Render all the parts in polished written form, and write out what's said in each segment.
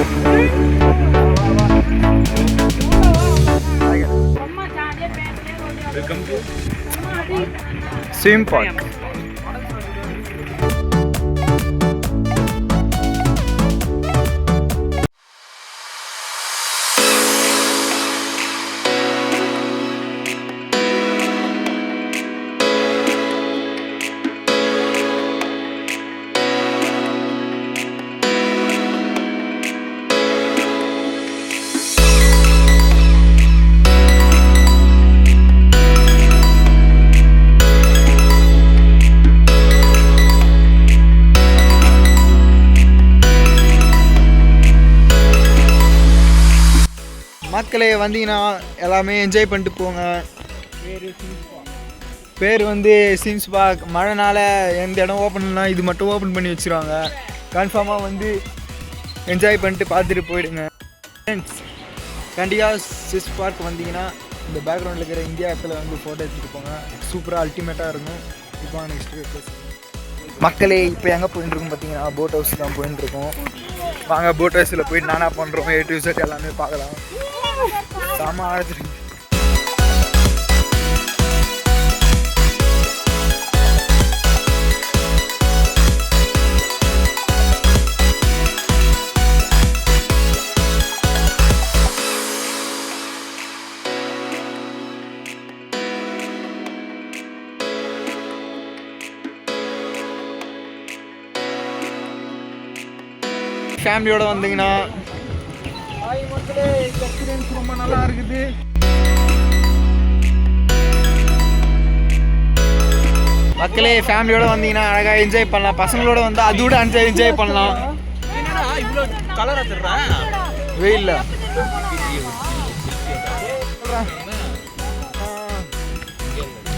Welcome to swim park. மக்களே வந்தீங்கன்னா எல்லாமே என்ஜாய் பண்ணிட்டு போங்க. பேர் வந்து சிம்ஸ் பார்க். மழைனால எந்த இடம் ஓப்பன் பண்ணால் இது மட்டும் ஓப்பன் பண்ணி வச்சுருவாங்க. கன்ஃபார்மாக வந்து என்ஜாய் பண்ணிட்டு பார்த்துட்டு போயிடுங்க ஃப்ரெண்ட்ஸ். கண்டிப்பாக சிம்ஸ் பார்க் வந்தீங்கன்னா இந்த பேக்ரவுண்டில் இருக்கிற இந்தியா இடத்துல வந்து ஃபோட்டோ எடுத்துகிட்டு போங்க. சூப்பராக அல்டிமேட்டாக இருக்கும். இப்போ நெக்ஸ்ட் மக்களே இப்போ எங்கே போயிட்டுருக்கோம் பார்த்தீங்கன்னா போட் ஹவுஸ் தான் போயிட்டுருக்கோம். வாங்க போட் ஹவுஸில் போயிட்டு நானா பண்ணுறோம் A to Z எல்லாமே பார்க்கலாம். சாமா ஆடுது. ஃபேமிலியோட வந்தீங்கன்னா மக்களே எக்ஸ்பீரியன்ஸ் ரொம்ப நல்லா இருக்குது. மக்களே ஃபேமிலியோட வந்தீங்கன்னா அழகாக என்ஜாய் பண்ணலாம். பசங்களோட வந்து அதோட என்ஜாய் பண்ணலாம். வெயில்ல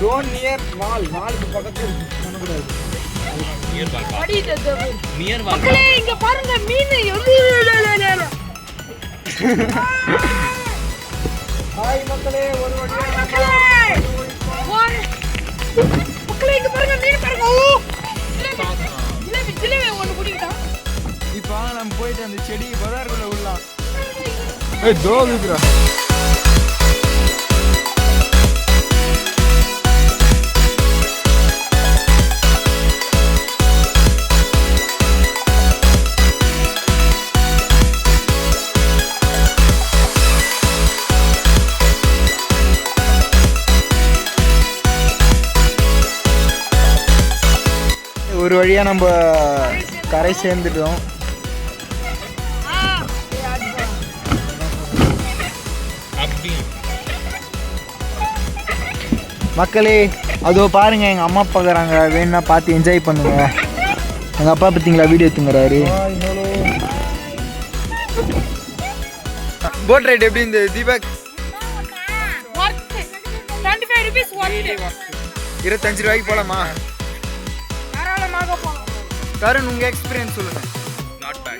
டோன்ட் நியர் வால். வாலுக்கு பக்கத்தில் பண்ணக்கூடாது. மக்களே இங்க பாருங்க மீன். ஹாய் மக்களே ஒரு வழியா மக்களே இங்க பாருங்க மீன் பாருங்க. ஜிலேபி ஒன்னு குடிக்கிட்டா. இப்போ நம்ம போயிட்டு அந்த செடி பதாருக்குள்ள விடலாம். ஏய் தோகுதுடா. ஒரு வழியாக நம்ம கரை சேர்ந்துட்டோம். மக்களே அதோ பாருங்க எங்கள் அம்மா பார்க்குறாங்க. வேணுன்னா பார்த்து என்ஜாய் பண்ணுங்க. எங்கள் அப்பா பார்த்தீங்களா வீடியோ எடுத்துங்கிறாரு. போட் ரைட் எப்படி இந்த தீபக்? 25 ரூபாய்க்கு போகலாமா? கருண் உங்கள் எக்ஸ்பீரியன்ஸ் சொல்லுங்கள். not bad.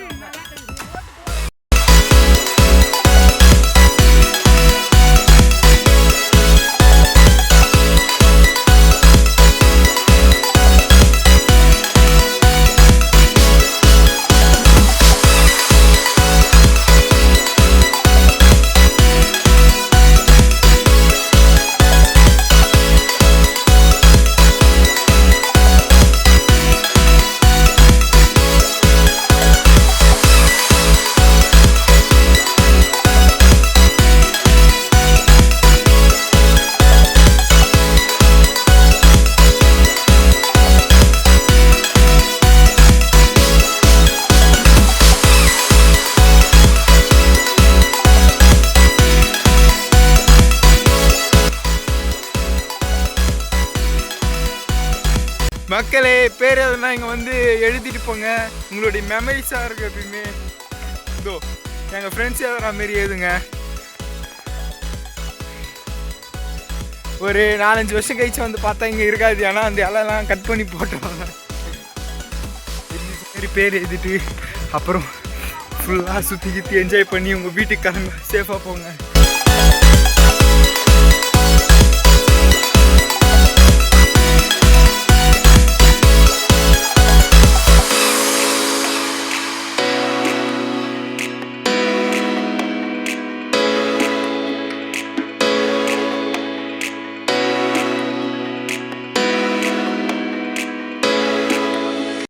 மக்களே பேர் எதுனா இங்கே வந்து எழுதிட்டு போங்க. உங்களுடைய மெமரிஸாக இருக்குது எப்பயுமே. இதோ எங்கள் ஃப்ரெண்ட்ஸ் எதுனா மாரி எழுதுங்க. ஒரு 4-5 வருஷம் கழிச்சு வந்து பார்த்தா இங்கே இருக்காது. ஆனால் அந்த இலெல்லாம் கட் பண்ணி போட்டுருவாங்க. மாரி பேர் எழுதிட்டு அப்புறம் ஃபுல்லாக சுற்றி என்ஜாய் பண்ணி உங்கள் வீட்டுக்கு கிளம்ப சேஃபாக போங்க.